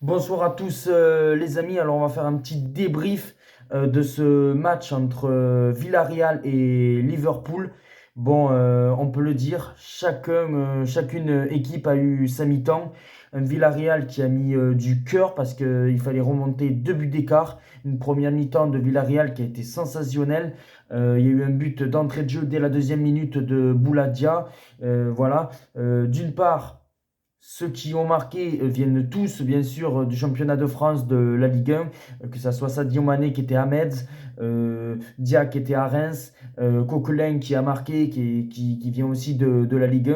Bonsoir à tous les amis, alors on va faire un petit débrief de ce match entre Villarreal et Liverpool. Bon, on peut le dire, chacune équipe a eu sa mi-temps. Un Villarreal qui a mis du cœur parce qu'il fallait remonter 2 buts d'écart. Une première mi-temps de Villarreal qui a été sensationnelle. Il y a eu un but d'entrée de jeu dès la deuxième minute de Bouladia. Voilà. D'une part, ceux qui ont marqué viennent tous, bien sûr, du championnat de France, de la Ligue 1, que ce soit Sadio Mané qui était à Metz, Dia qui était à Reims, Coquelin qui a marqué, qui vient aussi de la Ligue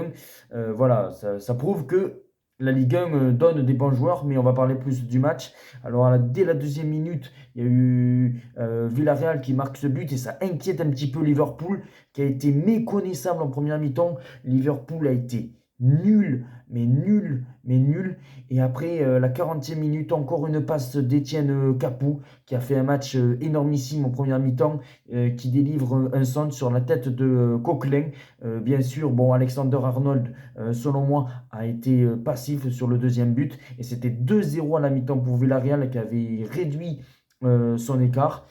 1. Voilà, ça prouve que la Ligue 1 donne des bons joueurs, mais on va parler plus du match. Alors, dès la deuxième minute, il y a eu Villarreal qui marque ce but et ça inquiète un petit peu Liverpool, qui a été méconnaissable en première mi-temps. Liverpool a été nul, mais nul, mais nul. Et après, la 40e minute, encore une passe d'Etienne Capou, qui a fait un match énormissime en première mi-temps, qui délivre un centre sur la tête de Coquelin. Bien sûr, bon, Alexander Arnold, selon moi, a été passif sur le deuxième but. Et c'était 2-0 à la mi-temps pour Villarreal, qui avait réduit son écart.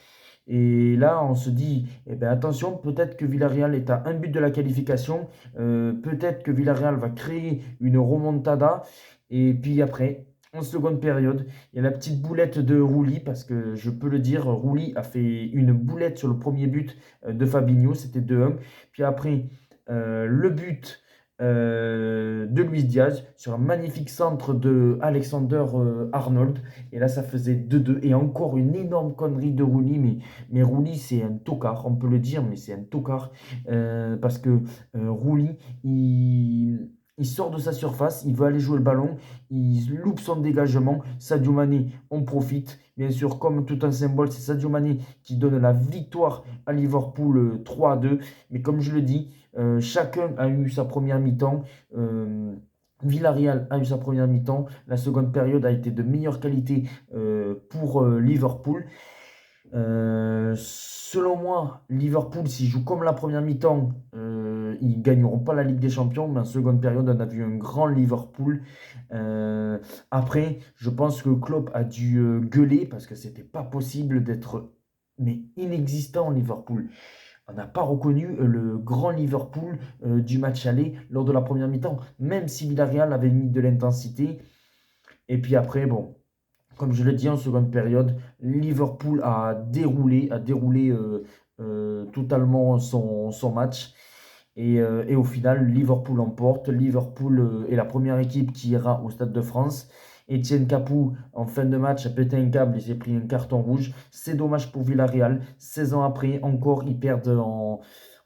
Et là, on se dit, eh ben, attention, peut-être que Villarreal est à un but de la qualification. Peut-être que Villarreal va créer une remontada. Et puis après, en seconde période, il y a la petite boulette de Rouli, parce que je peux le dire, Rouli a fait une boulette sur le premier but de Fabinho, c'était 2-1. Puis après, le but de Luis Diaz sur un magnifique centre de Alexander Arnold. Et là, ça faisait 2-2. Et encore une énorme connerie de Rouli, mais Rouli, c'est un tocard, on peut le dire, mais c'est un tocard. Parce que Rouli, il sort de sa surface, il veut aller jouer le ballon, il loupe son dégagement. Sadio Mané en profite. Bien sûr, comme tout un symbole, c'est Sadio Mané qui donne la victoire à Liverpool 3-2. Mais comme je le dis, chacun a eu sa première mi-temps. Villarreal a eu sa première mi-temps. La seconde période a été de meilleure qualité pour Liverpool. Selon moi, Liverpool, s'ils jouent comme la première mi-temps, ils ne gagneront pas la Ligue des Champions. Mais en seconde période, on a vu un grand Liverpool. Euh, Après, je pense que Klopp a dû gueuler parce que c'était pas possible d'être mais inexistant Liverpool. On n'a pas reconnu le grand Liverpool du match aller lors de la première mi-temps, même si Villarreal avait mis de l'intensité. Et puis après, bon, comme je l'ai dit en seconde période, Liverpool a déroulé totalement son match. Et au final, Liverpool emporte. Liverpool est la première équipe qui ira au Stade de France. Etienne Capou, en fin de match, a pété un câble, il s'est pris un carton rouge. C'est dommage pour Villarreal. 16 ans après, encore, ils perdent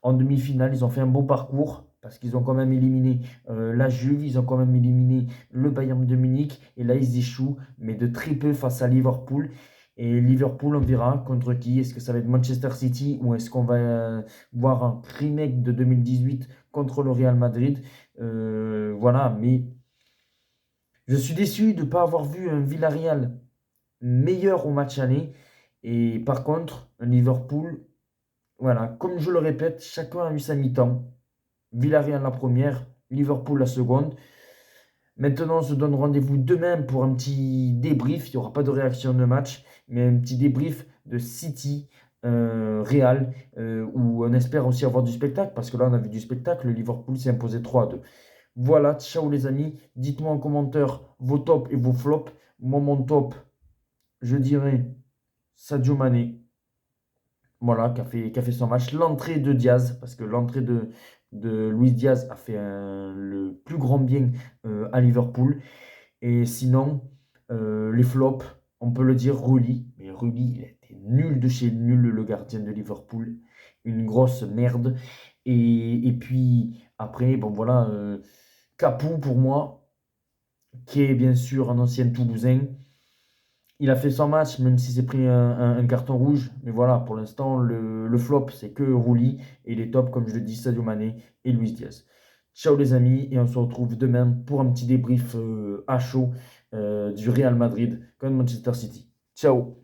en demi-finale. Ils ont fait un beau parcours parce qu'ils ont quand même éliminé la Juve, ils ont quand même éliminé le Bayern de Munich. Et là, ils échouent, mais de très peu face à Liverpool. Et Liverpool, on verra contre qui. Est-ce que ça va être Manchester City ou est-ce qu'on va voir un remake de 2018 contre le Real Madrid? Voilà, mais je suis déçu de ne pas avoir vu un Villarreal meilleur au match aller. Et par contre, un Liverpool, voilà, comme je le répète, chacun a eu sa mi-temps. Villarreal la première, Liverpool la seconde. Maintenant, on se donne rendez-vous demain pour un petit débrief. Il n'y aura pas de réaction de match, mais un petit débrief de City Real, où on espère aussi avoir du spectacle, parce que là, on a vu du spectacle. Le Liverpool s'est imposé 3-2. Voilà, ciao les amis. Dites-moi en commentaire vos tops et vos flops. Moi, mon top, je dirais Sadio Mané, voilà, qui a fait son match. L'entrée de Diaz, parce que l'entrée de Luis Diaz a fait le plus grand bien à Liverpool. Et sinon, les flops, on peut le dire, Rulli. Mais Rulli, il était nul de chez nul, le gardien de Liverpool. Une grosse merde. Et puis, après, bon voilà, Capou pour moi, qui est bien sûr un ancien Toulousain. Il a fait son match, même s'il s'est pris un carton rouge. Mais voilà, pour l'instant, le flop, c'est que Rulli. Et les tops, comme je le dis, Sadio Mané et Luis Diaz. Ciao les amis, et on se retrouve demain pour un petit débrief à chaud du Real Madrid contre Manchester City. Ciao!